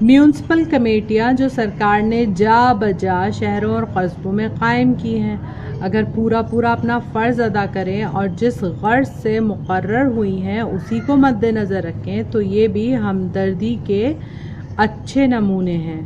Municipal कमेटियाँ जो सरकार ने जा बजा शहरों और कस्बों में कायम की हैं, अगर पूरा अपना फ़र्ज़ अदा करें और जिस गर्ज से मुकर्रर हुई हैं उसी को मद्देनज़र रखें तो ये भी हमदर्दी के अच्छे नमूने हैं।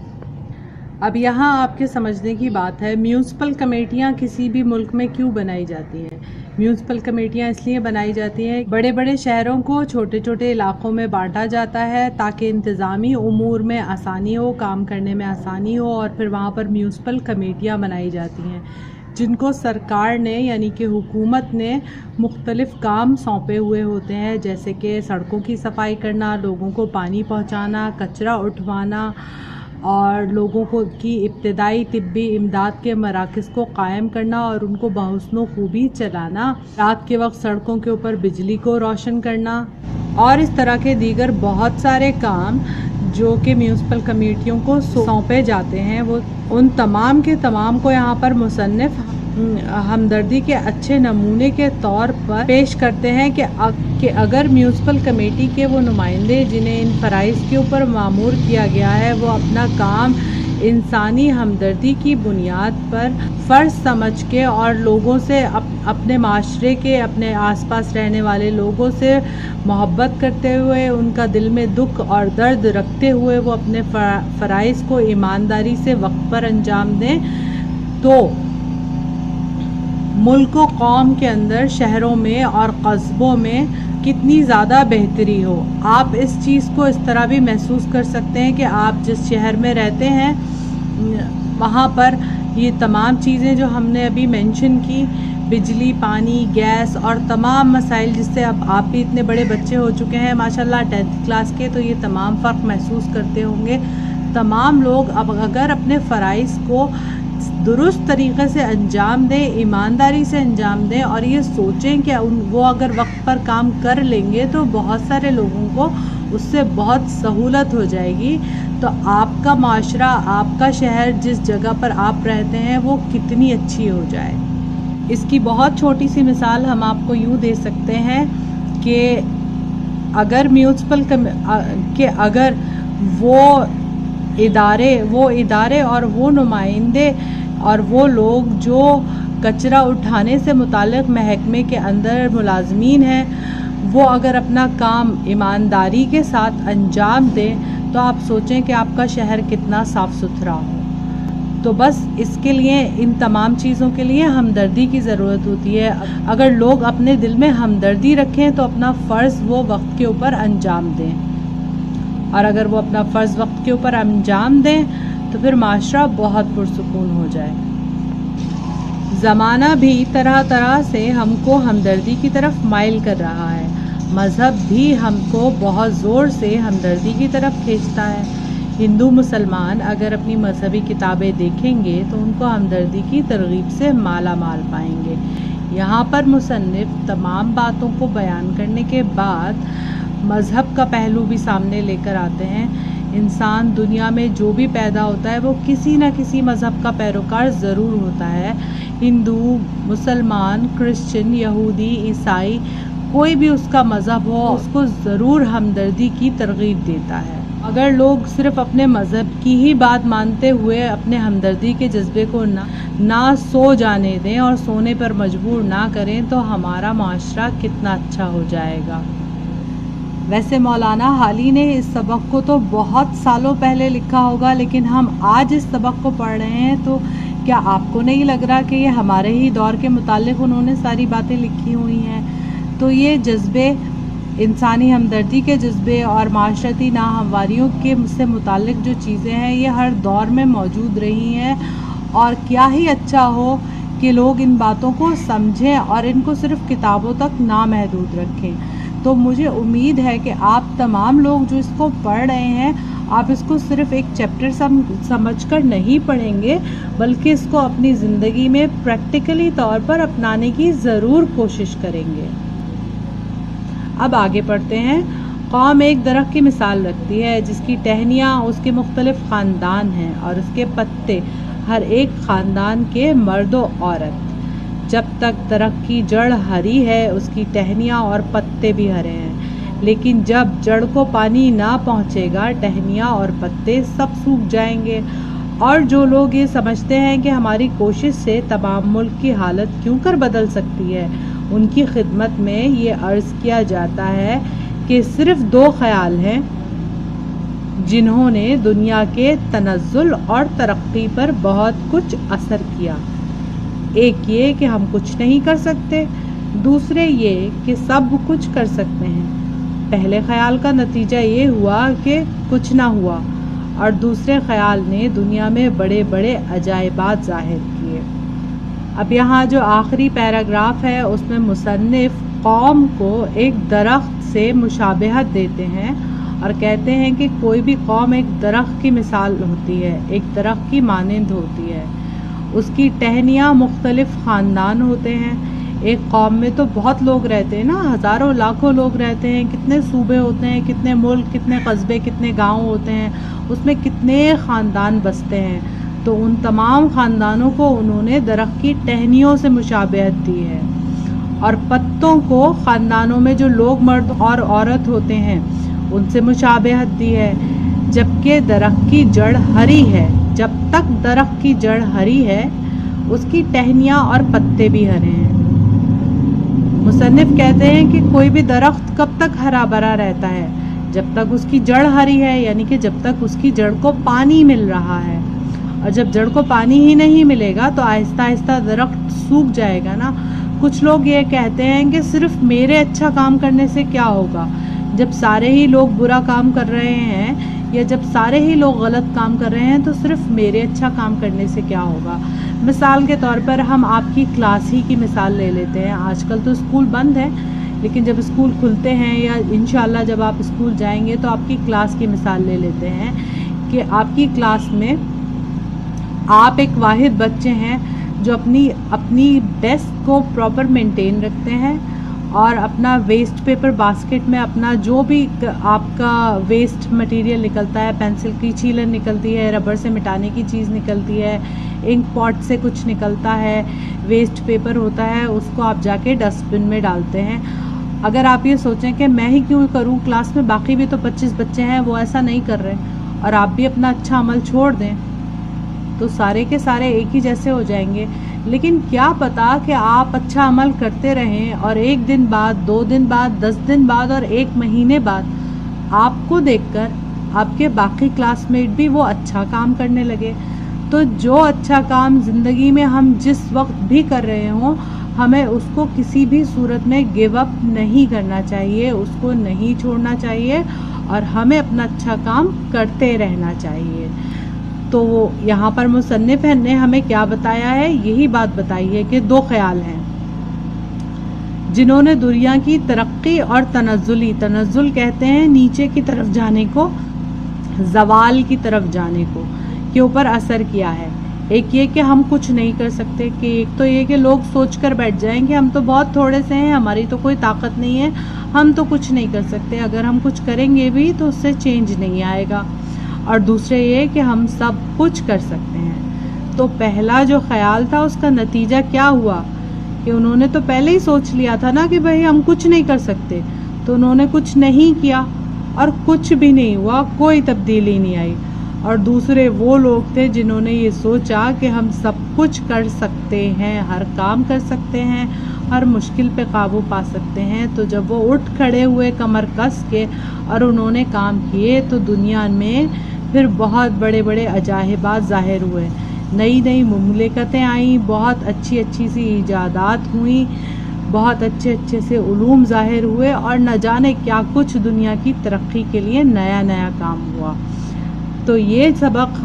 अब यहाँ आपके समझने की बात है, म्यूनसिपल कमेटियाँ किसी भी मुल्क में क्यों बनाई जाती हैं। म्यूनसिपल कमेटियाँ इसलिए बनाई जाती हैं, बड़े बड़े शहरों को छोटे छोटे इलाक़ों में बांटा जाता है ताकि इंतज़ामी उमूर में आसानी हो, काम करने में आसानी हो, और फिर वहाँ पर म्यूनसिपल कमेटियाँ बनाई जाती हैं जिनको सरकार ने यानी कि हुकूमत ने मुख्तलिफ़ काम सौंपे हुए होते हैं, जैसे कि सड़कों की सफाई करना, लोगों को पानी पहुँचाना, कचरा उठवाना और लोगों को की इब्तदाई तिब्बी इमदाद के मराकज़ को कायम करना और उनको बहुस्नो खूबी चलाना, रात के वक्त सड़कों के ऊपर बिजली को रोशन करना और इस तरह के दीगर बहुत सारे काम जो कि म्यूनसिपल कमेटियों को सौंपे जाते हैं, वो उन तमाम के तमाम को यहाँ पर मुसन्निफ़ हमदर्दी के अच्छे नमूने के तौर पर पेश करते हैं कि अगर म्यूनसिपल कमेटी के वो नुमाइंदे जिन्हें इन फ़राइज़ के ऊपर मामूर किया गया है वो अपना काम इंसानी हमदर्दी की बुनियाद पर फ़र्ज़ समझ के और लोगों से अपने माशरे के अपने आसपास रहने वाले लोगों से मोहब्बत करते हुए, उनका दिल में दुख और दर्द रखते हुए वो अपने फ़राइज़ को ईमानदारी से वक्त पर अंजाम दें, तो मुल्क व कौम के अंदर शहरों में और कस्बों में कितनी ज़्यादा बेहतरी हो। आप इस चीज़ को इस तरह भी महसूस कर सकते हैं कि आप जिस शहर में रहते हैं वहाँ पर ये तमाम चीज़ें जो हमने अभी मेंशन की, बिजली, पानी, गैस और तमाम मसाइल जिससे अब आप भी इतने बड़े बच्चे हो चुके हैं माशाल्लाह 10th क्लास के, तो ये तमाम फ़र्क महसूस करते होंगे। तमाम लोग अब अगर अपने फ़राइज़ को दुरुस्त तरीक़े से अंजाम दें, ईमानदारी से अंजाम दें और ये सोचें कि वो अगर वक्त पर काम कर लेंगे तो बहुत सारे लोगों को उससे बहुत सहूलत हो जाएगी, तो आपका माशरा, आपका शहर, जिस जगह पर आप रहते हैं वो कितनी अच्छी हो जाए। इसकी बहुत छोटी सी मिसाल हम आपको यूँ दे सकते हैं कि अगर म्यूनसिपल के अगर वो इदारे और वो नुमाइंदे और वो लोग जो कचरा उठाने से मुताल्लिक़ महकमे के अंदर मुलाज़मीन हैं, वो अगर अपना काम ईमानदारी के साथ अंजाम दें तो आप सोचें कि आपका शहर कितना साफ़ सुथरा हो। तो बस इसके लिए, इन तमाम चीज़ों के लिए हमदर्दी की ज़रूरत होती है। अगर लोग अपने दिल में हमदर्दी रखें तो अपना फ़र्ज़ वो वक्त के ऊपर अंजाम दें, और अगर वो अपना फ़र्ज़ वक्त के ऊपर अंजाम दें तो फिर माशरा बहुत पुरसुकून हो जाए। ज़माना भी तरह तरह से हमको हमदर्दी की तरफ माइल कर रहा है, मज़हब भी हमको बहुत ज़ोर से हमदर्दी की तरफ खींचता है। हिंदू मुसलमान अगर अपनी मजहबी किताबें देखेंगे तो उनको हमदर्दी की तरगीब से माला माल पाएंगे। यहाँ पर मुसन्निफ़ तमाम बातों को बयान करने के बाद मज़हब का पहलू भी सामने लेकर आते हैं। इंसान दुनिया में जो भी पैदा होता है वो किसी न किसी मज़हब का पैरोकार ज़रूर होता है। हिंदू, मुसलमान, क्रिश्चियन, यहूदी, ईसाई, कोई भी उसका मज़हब हो, उसको ज़रूर हमदर्दी की तरगीब देता है। अगर लोग सिर्फ़ अपने मज़हब की ही बात मानते हुए अपने हमदर्दी के जज्बे को ना सो जाने दें और सोने पर मजबूर ना करें तो हमारा माशरा कितना अच्छा हो जाएगा। वैसे मौलाना हाली ने इस सबक को तो बहुत सालों पहले लिखा होगा, लेकिन हम आज इस सबक को पढ़ रहे हैं तो क्या आपको नहीं लग रहा कि ये हमारे ही दौर के मुतालिक उन्होंने सारी बातें लिखी हुई हैं। तो ये जज्बे, इंसानी हमदर्दी के जज्बे और माशरती नाहमवारियों के से मुतालिक जो चीज़ें हैं ये हर दौर में मौजूद रही हैं, और क्या ही अच्छा हो कि लोग इन बातों को समझें और इनको सिर्फ़ किताबों तक ना महदूद रखें। तो मुझे उम्मीद है कि आप तमाम लोग जो इसको पढ़ रहे हैं, आप इसको सिर्फ़ एक चैप्टर समझकर नहीं पढ़ेंगे, बल्कि इसको अपनी ज़िंदगी में प्रैक्टिकली तौर पर अपनाने की ज़रूर कोशिश करेंगे। अब आगे पढ़ते हैं। कौम एक दरख्त की मिसाल रखती है जिसकी टहनियाँ उसके मुख्तलिफ़ ख़ानदान हैं और उसके पत्ते हर एक ख़ानदान के मर्द व औरत। जब तक दरख्त की जड़ हरी है उसकी टहनियाँ और पत्ते भी हरे हैं, لیکن جب جڑ کو پانی نہ پہنچے گا ٹہنیاں اور پتے سب سوکھ جائیں گے۔ اور جو لوگ یہ سمجھتے ہیں کہ ہماری کوشش سے تمام ملک کی حالت کیوں کر بدل سکتی ہے، ان کی خدمت میں یہ عرض کیا جاتا ہے کہ صرف 2 خیال ہیں جنہوں نے دنیا کے تنزل اور ترقی پر بہت کچھ اثر کیا۔ ایک یہ کہ ہم کچھ نہیں کر سکتے، دوسرے یہ کہ سب کچھ کر سکتے ہیں۔ پہلے خیال کا نتیجہ یہ ہوا کہ کچھ نہ ہوا، اور دوسرے خیال نے دنیا میں بڑے بڑے عجائبات ظاہر کیے۔ اب یہاں جو آخری پیراگراف ہے اس میں مصنف قوم کو ایک درخت سے مشابہت دیتے ہیں اور کہتے ہیں کہ کوئی بھی قوم ایک درخت کی مثال ہوتی ہے، ایک درخت کی مانند ہوتی ہے۔ اس کی ٹہنیاں مختلف خاندان ہوتے ہیں۔ ایک قوم میں تو بہت لوگ رہتے ہیں نا، ہزاروں لاکھوں لوگ رہتے ہیں، کتنے صوبے ہوتے ہیں، کتنے ملک، کتنے قصبے، کتنے گاؤں ہوتے ہیں، اس میں کتنے خاندان بستے ہیں۔ تو ان تمام خاندانوں کو انہوں نے درخت کی ٹہنیوں سے مشابہت دی ہے، اور پتوں کو خاندانوں میں جو لوگ مرد اور عورت ہوتے ہیں ان سے مشابہت دی ہے۔ جبکہ درخت کی جڑ ہری ہے، جب تک درخت کی جڑ ہری ہے اس کی ٹہنیاں اور پتے بھی ہرے ہیں۔ مصنف کہتے ہیں کہ کوئی بھی درخت کب تک ہرا بھرا رہتا ہے؟ جب تک اس کی جڑ ہری ہے، یعنی کہ جب تک اس کی جڑ کو پانی مل رہا ہے۔ اور جب جڑ کو پانی ہی نہیں ملے گا تو آہستہ آہستہ درخت سوکھ جائے گا نا۔ کچھ لوگ یہ کہتے ہیں کہ صرف میرے اچھا کام کرنے سے کیا ہوگا؟ جب سارے ہی لوگ برا کام کر رہے ہیں یا جب سارے ہی لوگ غلط کام کر رہے ہیں تو صرف میرے اچھا کام کرنے سے کیا ہوگا؟ مثال کے طور پر ہم آپ کی کلاس ہی کی مثال لے لیتے ہیں۔ آج کل تو اسکول بند ہے، لیکن جب اسکول کھلتے ہیں یا انشاءاللہ جب آپ اسکول جائیں گے تو آپ کی کلاس کی مثال لے لیتے ہیں کہ آپ کی کلاس میں آپ ایک واحد بچے ہیں جو اپنی ڈیسک کو پراپر مینٹین رکھتے ہیں اور اپنا ویسٹ پیپر باسکٹ میں اپنا جو بھی آپ کا ویسٹ مٹیریل نکلتا ہے، پینسل کی چھیلن نکلتی ہے، ربڑ سے مٹانے کی چیز نکلتی ہے، انک پاٹ سے کچھ نکلتا ہے، ویسٹ پیپر ہوتا ہے، اس کو آپ جا کے ڈسٹ بن میں ڈالتے ہیں۔ اگر آپ یہ سوچیں کہ میں ہی کیوں کروں، کلاس میں باقی بھی تو 25 بچے ہیں وہ ایسا نہیں کر رہے، اور آپ بھی اپنا اچھا عمل چھوڑ دیں تو سارے کے سارے ایک ہی جیسے ہو جائیں گے۔ لیکن کیا پتا کہ آپ اچھا عمل کرتے رہیں اور 1 دن بعد، 2 دن بعد، 10 دن بعد اور 1 مہینے بعد آپ کو دیکھ کر آپ کے باقی کلاس میٹ بھی وہ اچھا کام کرنے لگے۔ تو جو اچھا کام زندگی میں ہم جس وقت بھی کر رہے ہوں، ہمیں اس کو کسی بھی صورت میں گیو اپ نہیں کرنا چاہیے، اس کو نہیں چھوڑنا چاہیے، اور ہمیں اپنا اچھا کام کرتے رہنا چاہیے۔ تو یہاں پر مصنف نے ہمیں کیا بتایا ہے؟ یہی بات بتائی ہے کہ 2 خیال ہیں جنہوں نے دنیا کی ترقی اور تنزل کہتے ہیں نیچے کی طرف جانے کو، زوال کی طرف جانے کو، کے اوپر اثر کیا ہے۔ ایک یہ کہ ہم کچھ نہیں کر سکتے، کہ ایک تو یہ کہ لوگ سوچ کر بیٹھ جائیں کہ ہم تو بہت تھوڑے سے ہیں، ہماری تو کوئی طاقت نہیں ہے، ہم تو کچھ نہیں کر سکتے، اگر ہم کچھ کریں گے بھی تو اس سے چینج نہیں آئے گا۔ اور دوسرے یہ کہ ہم سب کچھ کر سکتے ہیں۔ تو پہلا جو خیال تھا اس کا نتیجہ کیا ہوا کہ انہوں نے تو پہلے ہی سوچ لیا تھا نا کہ بھائی ہم کچھ نہیں کر سکتے، تو انہوں نے کچھ نہیں کیا اور کچھ بھی نہیں ہوا، کوئی تبدیلی نہیں آئی۔ اور دوسرے وہ لوگ تھے جنہوں نے یہ سوچا کہ ہم سب کچھ کر سکتے ہیں، ہر کام کر سکتے ہیں، ہر مشکل پہ قابو پا سکتے ہیں۔ تو جب وہ اٹھ کھڑے ہوئے کمر کس کے اور انہوں نے کام کیے تو دنیا میں پھر بہت بڑے بڑے عجائبات ظاہر ہوئے، نئی نئی مملکتیں آئیں، بہت اچھی اچھی سی ایجادات ہوئیں، بہت اچھے اچھے سے علوم ظاہر ہوئے، اور نہ جانے کیا کچھ دنیا کی ترقی کے لیے نیا نیا کام ہوا۔ تو یہ سبق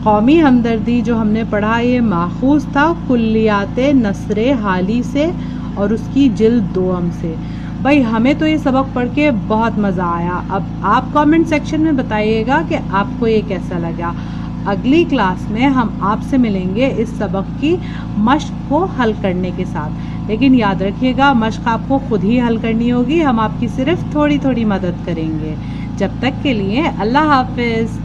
قومی ہمدردی جو ہم نے پڑھا یہ ماخوذ تھا کلیات نثر حالی سے اور اس کی جلد 2 سے۔ بھائی ہمیں تو یہ سبق پڑھ کے بہت مزہ آیا۔ اب آپ کامنٹ سیکشن میں بتائیے گا کہ آپ کو یہ کیسا لگا۔ اگلی کلاس میں ہم آپ سے ملیں گے اس سبق کی مشق کو حل کرنے کے ساتھ، لیکن یاد رکھیے گا مشق آپ کو خود ہی حل کرنی ہوگی، ہم آپ کی صرف تھوڑی تھوڑی مدد کریں گے۔ جب تک کے لیے اللہ حافظ۔